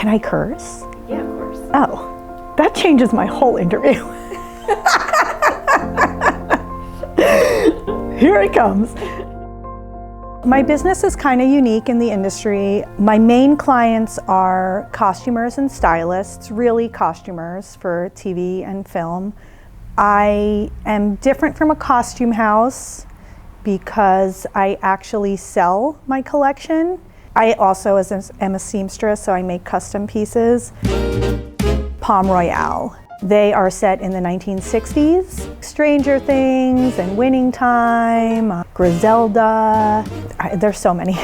Can I curse? Yeah, of course. Oh, that changes my whole interview. Here it comes. My business is kind of unique in the industry. My main clients are costumers and stylists, really costumers for TV and film. I am different from a costume house because I actually sell my collection. I also am a seamstress, so I make custom pieces. Palm Royale. They are set in the 1960s. Stranger Things and Winning Time, Griselda. There's so many.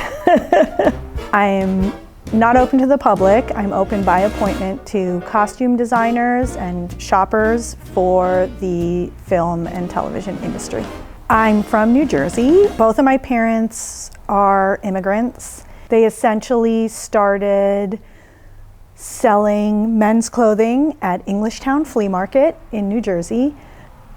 I'm not open to the public. I'm open by appointment to costume designers and shoppers for the film and television industry. I'm from New Jersey. Both of my parents are immigrants. They essentially started selling men's clothing at Englishtown Flea Market in New Jersey.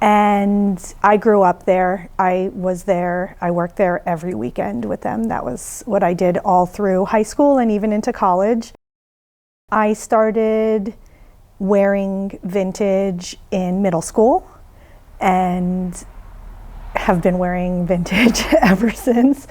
And I grew up there. I was there. I worked there every weekend with them. That was what I did all through high school and even into college. I started wearing vintage in middle school and have been wearing vintage ever since.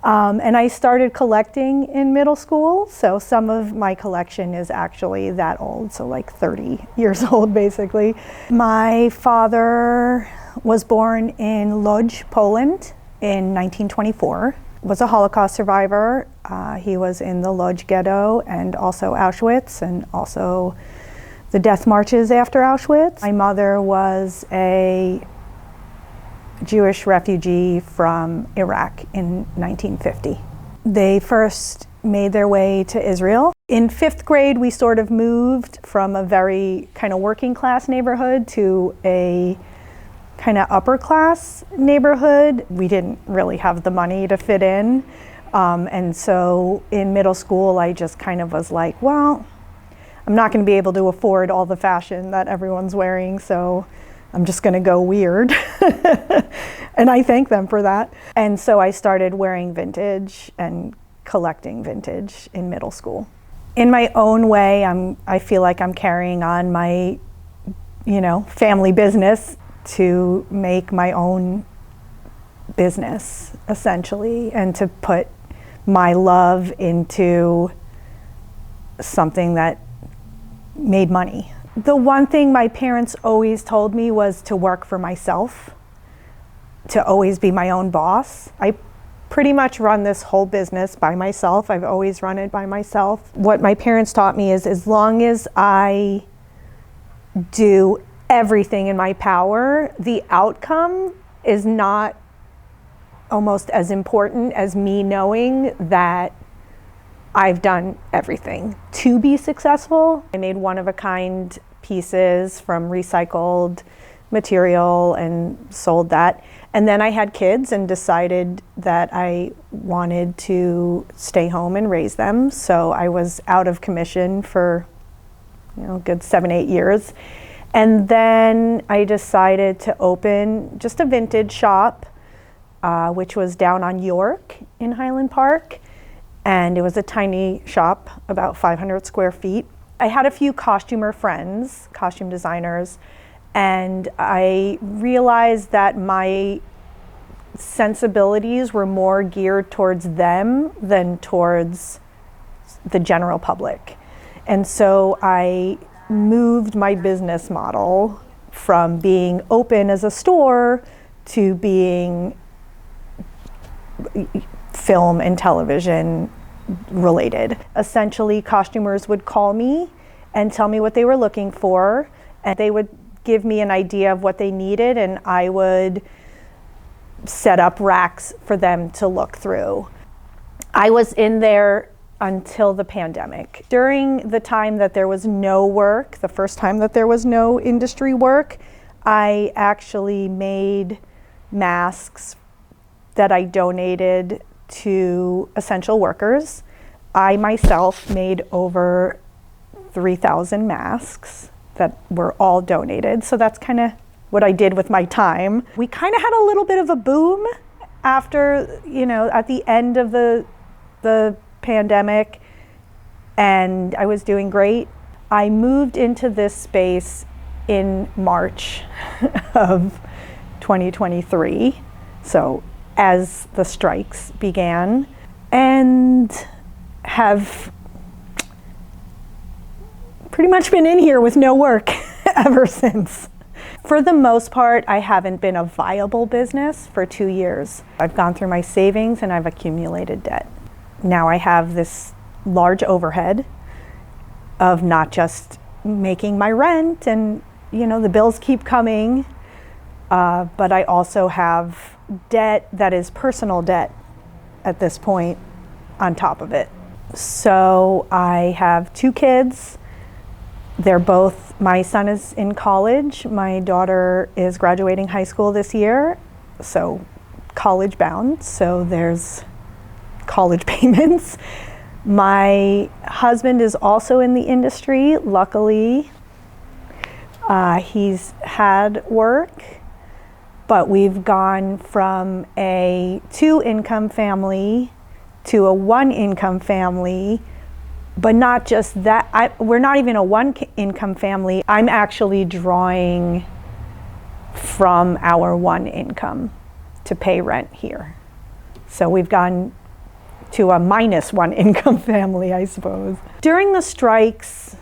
And I started collecting in middle school, so some of my collection is actually that old, so like 30 years old basically. My father was born in Lodz, Poland in 1924, was a Holocaust survivor. He was in the Lodz ghetto and also Auschwitz and also the death marches after Auschwitz. My mother was a Jewish refugee from Iraq in 1950. They first made their way to Israel. In 5th grade, we sort of moved from a very kind of working class neighborhood to a kind of upper class neighborhood. We didn't really have the money to fit in. And so in middle school, I just kind of was like, well, I'm not going to be able to afford all the fashion that everyone's wearing, so I'm just going to go weird. And I thank them for that. And so I started wearing vintage and collecting vintage in middle school. In my own way, I feel like I'm carrying on my, family business to make my own business, essentially, and to put my love into something that made money. The one thing my parents always told me was to work for myself, to always be my own boss. I pretty much run this whole business by myself. I've always run it by myself. What my parents taught me is as long as I do everything in my power, the outcome is not almost as important as me knowing that I've done everything to be successful. I made one-of-a-kind pieces from recycled material and sold that. And then I had kids and decided that I wanted to stay home and raise them. So I was out of commission for a good 7-8 years. And then I decided to open just a vintage shop, which was down on York in Highland Park. And it was a tiny shop, about 500 square feet. I had a few costumer friends, costume designers, and I realized that my sensibilities were more geared towards them than towards the general public. And so I moved my business model from being open as a store to being film and television related. Essentially, costumers would call me and tell me what they were looking for, and they would give me an idea of what they needed, and I would set up racks for them to look through. I was in there until the pandemic. During the time that there was no work, the first time that there was no industry work, I actually made masks that I donated to essential workers. I myself made over 3,000 masks that were all donated. So that's kind of what I did with my time. We kind of had a little bit of a boom after, at the end of the pandemic. and I was doing great. I moved into this space in March of 2023, so as the strikes began, and have pretty much been in here with no work ever since. For the most part, I haven't been a viable business for 2 years. I've gone through my savings and I've accumulated debt. Now I have this large overhead of not just making my rent and, you know, the bills keep coming, but I also have debt that is personal debt at this point on top of it. So I have 2 kids. They're both, my son is in college, my daughter is graduating high school this year, so college bound, so there's college payments. My husband is also in the industry, luckily. He's had work, but we've gone from a 2-income family to a 1-income family. But not just that, we're not even a 1-income family. I'm actually drawing from our 1 income to pay rent here. So we've gone to a -1 income family, I suppose. During the strikes,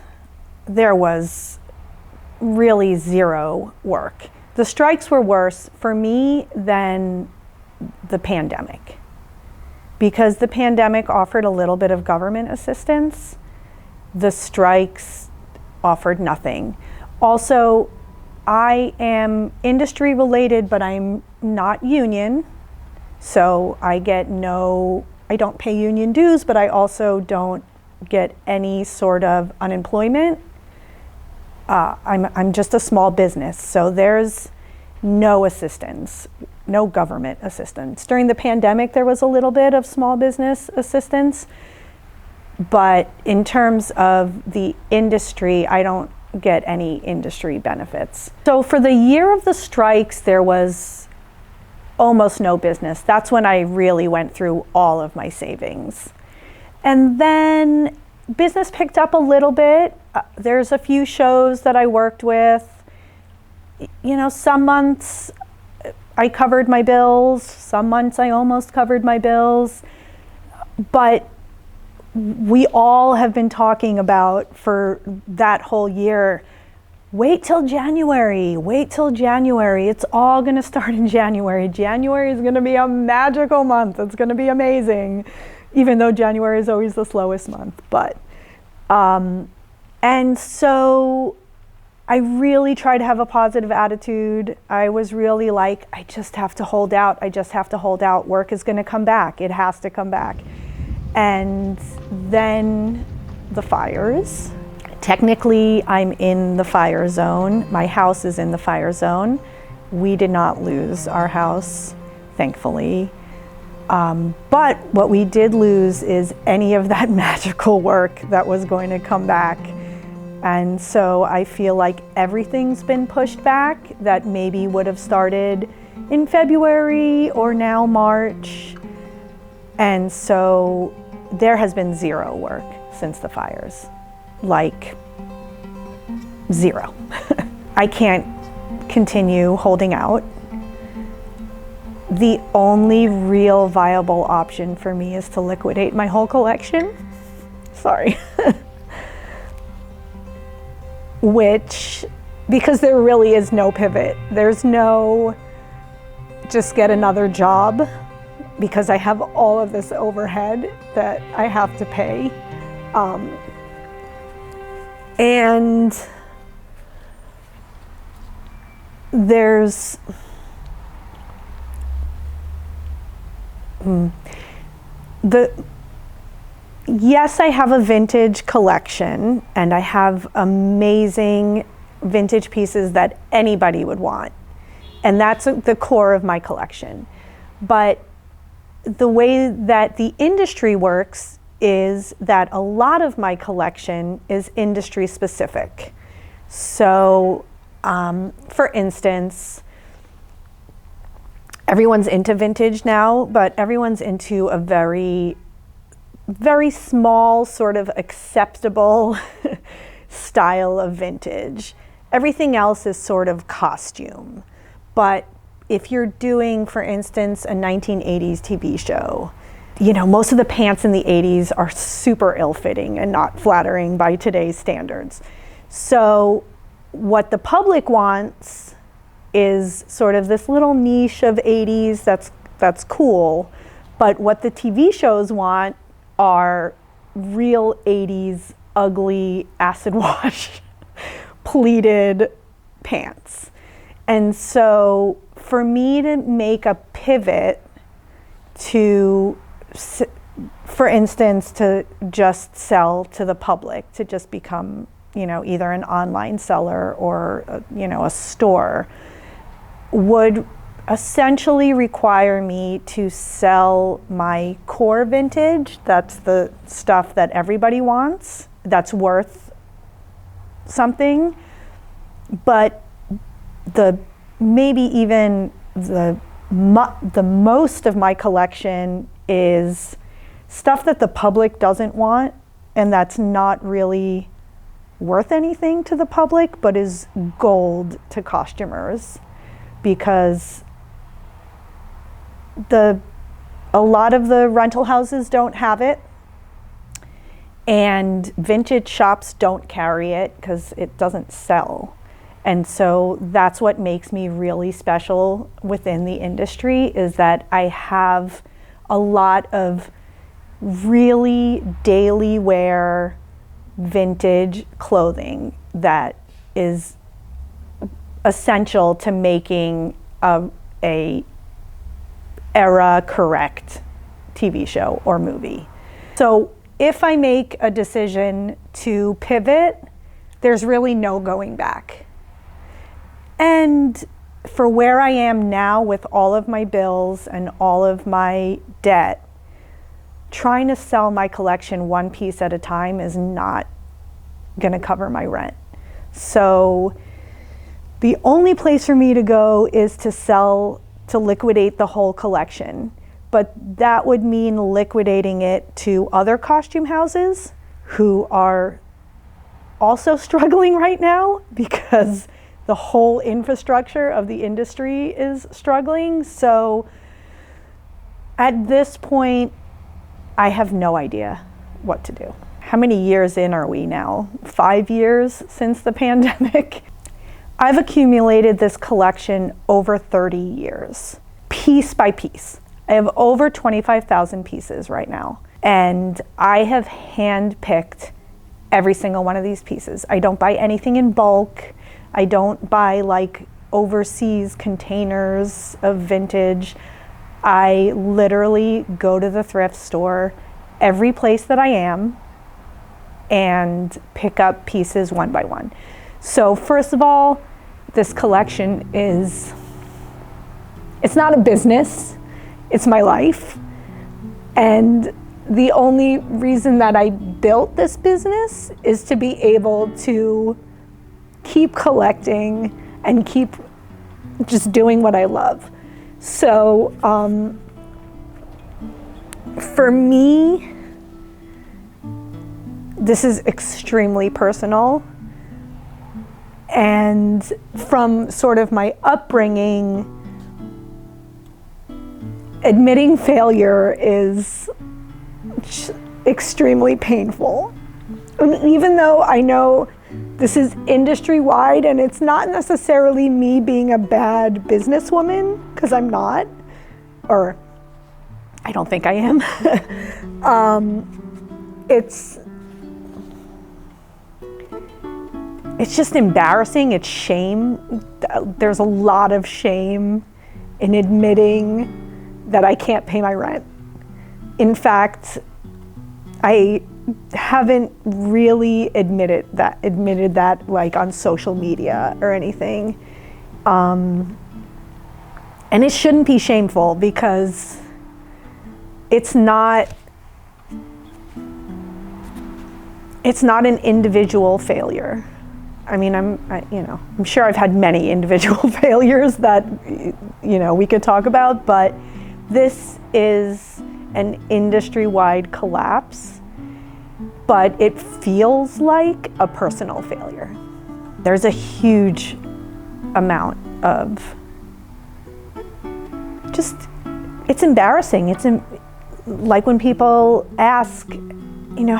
there was really zero work. The strikes were worse for me than the pandemic, because the pandemic offered a little bit of government assistance. The strikes offered nothing. Also, I am industry related, but I'm not union. So I don't pay union dues, but I also don't get any sort of unemployment. I'm just a small business, so there's no assistance, no government assistance. During the pandemic, there was a little bit of small business assistance, but in terms of the industry, I don't get any industry benefits. So for the year of the strikes, there was almost no business. That's when I really went through all of my savings. And then business picked up a little bit. There's a few shows that I worked with. You know, some months I covered my bills, some months I almost covered my bills, but we all have been talking about for that whole year, wait till January, it's all gonna start in January. January is gonna be a magical month, it's gonna be amazing, even though January is always the slowest month. But, and so I really tried to have a positive attitude. I was really like, I just have to hold out, work is gonna come back, it has to come back. And then the fires. Technically, I'm in the fire zone. My house is in the fire zone. We did not lose our house, thankfully. But what we did lose is any of that magical work that was going to come back. And so I feel like everything's been pushed back that maybe would have started in February or now March. And so there has been zero work since the fires, like zero. I can't continue holding out. The only real viable option for me is to liquidate my whole collection. Sorry. Which, because there really is no pivot. There's no just get another job, because I have all of this overhead that I have to pay. And there's yes, I have a vintage collection and I have amazing vintage pieces that anybody would want. And that's the core of my collection. But the way that the industry works is that a lot of my collection is industry specific. So, for instance, everyone's into vintage now, but everyone's into a very very small, sort of acceptable style of vintage. Everything else is sort of costume. But if you're doing, for instance, a 1980s TV show, you know, most of the pants in the 80s are super ill-fitting and not flattering by today's standards. So what the public wants is sort of this little niche of 80s that's cool, but what the TV shows want are real 80s ugly acid wash pleated pants. And so for me to make a pivot to, for instance, to just sell to the public, to just become, you know, either an online seller or, you know, a store, would essentially require me to sell my core vintage. That's the stuff that everybody wants, that's worth something. But maybe even the most of my collection is stuff that the public doesn't want, and that's not really worth anything to the public, but is gold to costumers, because a lot of the rental houses don't have it, and vintage shops don't carry it because it doesn't sell. And so that's what makes me really special within the industry, is that I have a lot of really daily wear vintage clothing that is essential to making a era correct TV show or movie. So if I make a decision to pivot, there's really no going back. And for where I am now with all of my bills and all of my debt, trying to sell my collection one piece at a time is not gonna cover my rent. So the only place for me to go is to liquidate the whole collection. But that would mean liquidating it to other costume houses who are also struggling right now because the whole infrastructure of the industry is struggling. So at this point, I have no idea what to do. How many years in are we now? 5 years since the pandemic? I've accumulated this collection over 30 years, piece by piece. I have over 25,000 pieces right now, and I have hand-picked every single one of these pieces. I don't buy anything in bulk. I don't buy like overseas containers of vintage. I literally go to the thrift store every place that I am and pick up pieces one by one. So first of all, this collection it's not a business, it's my life. And the only reason that I built this business is to be able to keep collecting and keep just doing what I love. So for me, this is extremely personal. And from sort of my upbringing, admitting failure is extremely painful. And even though I know this is industry-wide and it's not necessarily me being a bad businesswoman, because I'm not, or I don't think I am. It's just embarrassing, it's shame. There's a lot of shame in admitting that I can't pay my rent. In fact, I haven't really admitted that like on social media or anything. And it shouldn't be shameful because it's not an individual failure. I mean, I'm sure I've had many individual failures that, we could talk about, but this is an industry-wide collapse, but it feels like a personal failure. There's a huge amount of just, it's embarrassing. It's like when people ask, you know,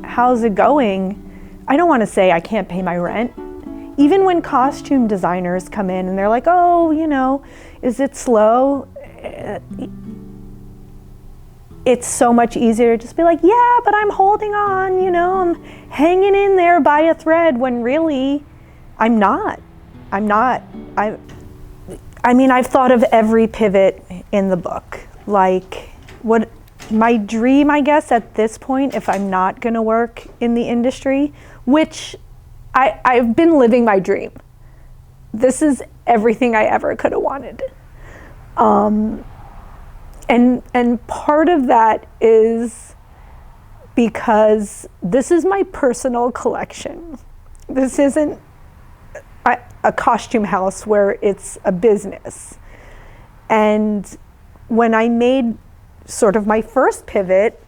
how's it going? I don't want to say I can't pay my rent. Even when costume designers come in and they're like, oh, you know, is it slow? It's so much easier to just be like, yeah, but I'm holding on, you know, I'm hanging in there by a thread, when really I'm not. I mean, I've thought of every pivot in the book. Like, what my dream, I guess, at this point, if I'm not gonna work in the industry, which I've been living my dream. This is everything I ever could have wanted. And part of that is because this is my personal collection. This isn't a costume house where it's a business. And when I made sort of my first pivot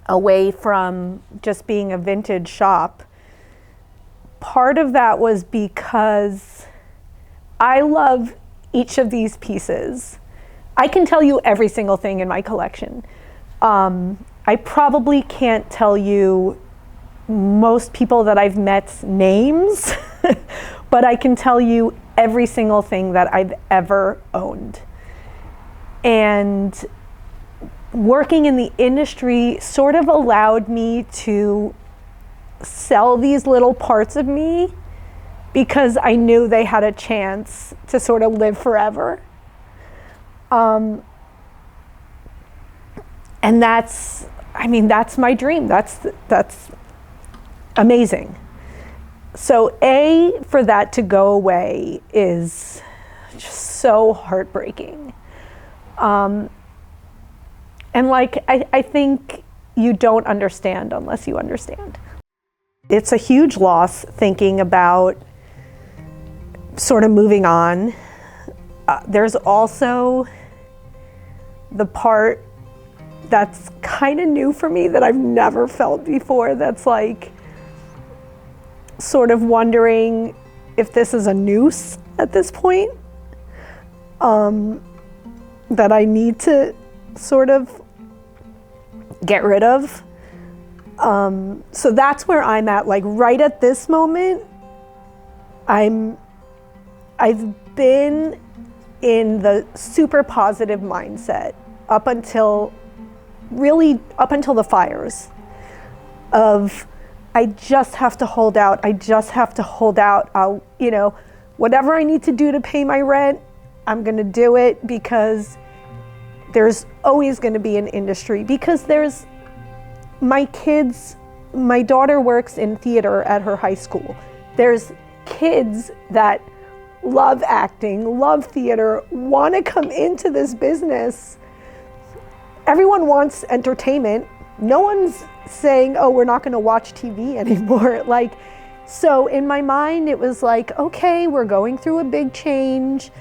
away from just being a vintage shop, part of that was because I love each of these pieces. I can tell you every single thing in my collection. I probably can't tell you most people that I've met's names, but I can tell you every single thing that I've ever owned. And working in the industry sort of allowed me to sell these little parts of me because I knew they had a chance to sort of live forever. And that's my dream. That's amazing. So for that to go away is just so heartbreaking. And like, I think you don't understand unless you understand. It's a huge loss thinking about sort of moving on. There's also the part that's kind of new for me that I've never felt before. That's like sort of wondering if this is a noose at this point, that I need to sort of get rid of. So that's where I'm at. Like right at this moment, I've been in the super positive mindset up until the fires of, I just have to hold out. I'll, you know, whatever I need to do to pay my rent, I'm gonna do it, because there's always gonna be an industry, because there's my daughter works in theater at her high school. There's kids that love acting, love theater, want to come into this business. Everyone wants entertainment. No one's saying, oh, we're not going to watch TV anymore. Like, so in my mind, it was like, okay, we're going through a big change.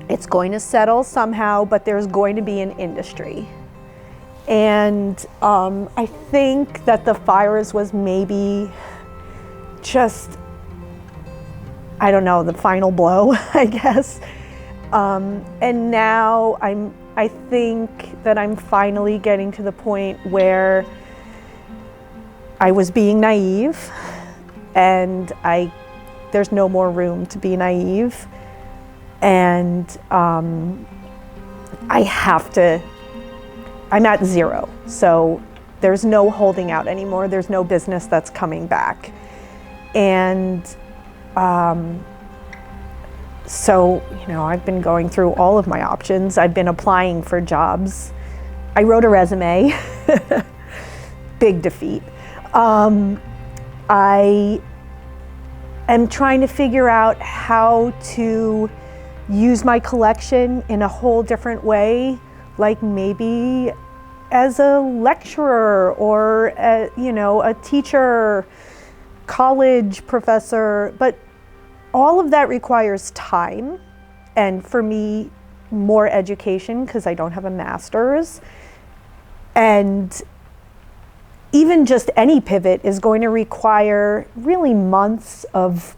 It's going to settle somehow, but there's going to be an industry. And I think that the fires was maybe just, I don't know, the final blow, I guess. And now I think that I'm finally getting to the point where I was being naive, and there's no more room to be naive. And I'm at zero. So there's no holding out anymore. There's no business that's coming back. And so, you know, I've been going through all of my options. I've been applying for jobs. I wrote a resume, big defeat. I am trying to figure out how to use my collection in a whole different way, like maybe as a lecturer or a teacher, college professor, but all of that requires time, and for me, more education, because I don't have a master's. And even just any pivot is going to require really months of,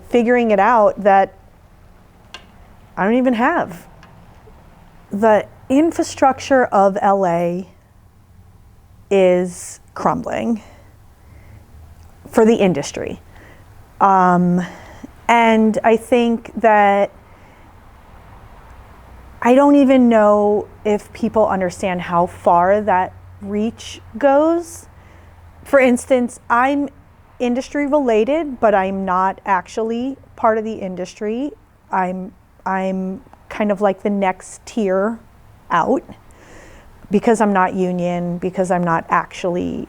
figuring it out that I don't even have. The infrastructure of LA is crumbling for the industry. And I think that I don't even know if people understand how far that reach goes. For instance, I'm industry related, but I'm not actually part of the industry. I'm kind of like the next tier out because I'm not union, because I'm not actually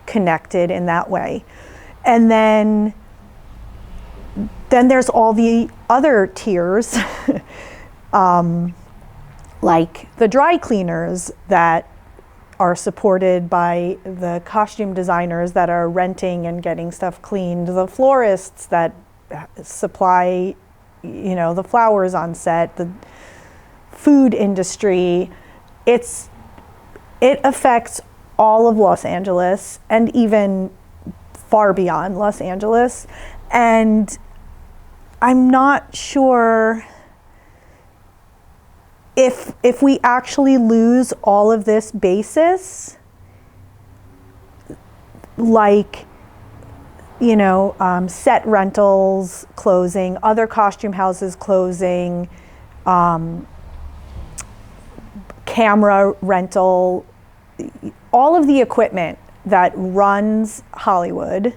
connected in that way. And then there's all the other tiers, like the dry cleaners that are supported by the costume designers that are renting and getting stuff cleaned, the florists that supply, the flowers on set, the food industry. It affects all of Los Angeles and even far beyond Los Angeles. And I'm not sure if we actually lose all of this basis, like, set rentals closing, other costume houses closing, camera rental, all of the equipment that runs Hollywood,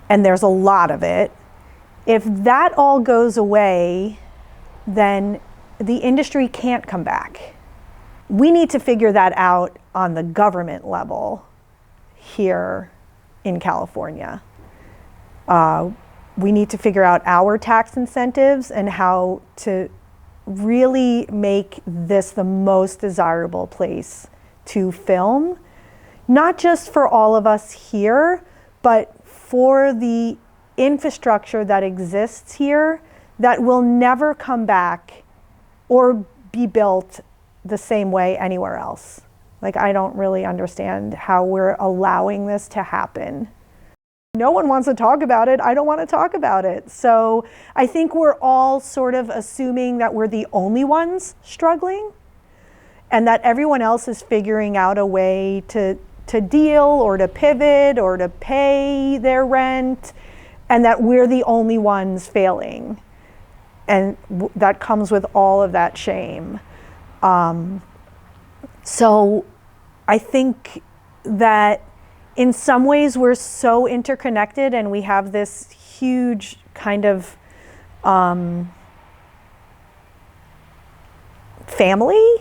and there's a lot of it. If that all goes away, then the industry can't come back. We need to figure that out on the government level here in California. We need to figure out our tax incentives and how to really make this the most desirable place to film, not just for all of us here, but for the infrastructure that exists here that will never come back or be built the same way anywhere else. Like, I don't really understand how we're allowing this to happen. No one wants to talk about it. I don't want to talk about it. So I think we're all sort of assuming that we're the only ones struggling and that everyone else is figuring out a way to deal or to pivot or to pay their rent, and that we're the only ones failing. And that comes with all of that shame. So I think that in some ways we're so interconnected and we have this huge kind of family,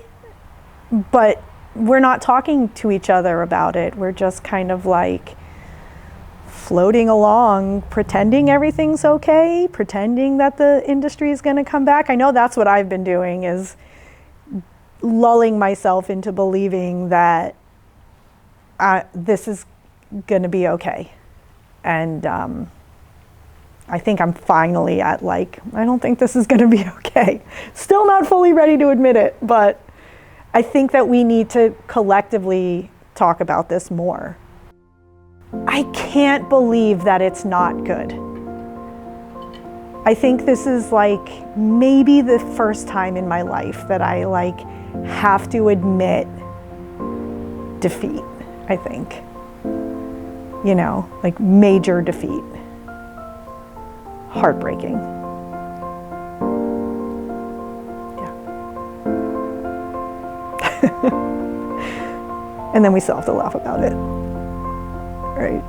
but we're not talking to each other about it. We're just kind of like floating along, pretending everything's okay, pretending that the industry is going to come back. I know that's what I've been doing, is lulling myself into believing that this is going to be okay. And I think I'm finally at I don't think this is going to be okay. Still not fully ready to admit it, but I think that we need to collectively talk about this more. I can't believe that it's not good. I think this is maybe the first time in my life that I have to admit defeat, I think. Major defeat. Heartbreaking. And then we still have to laugh about it, right?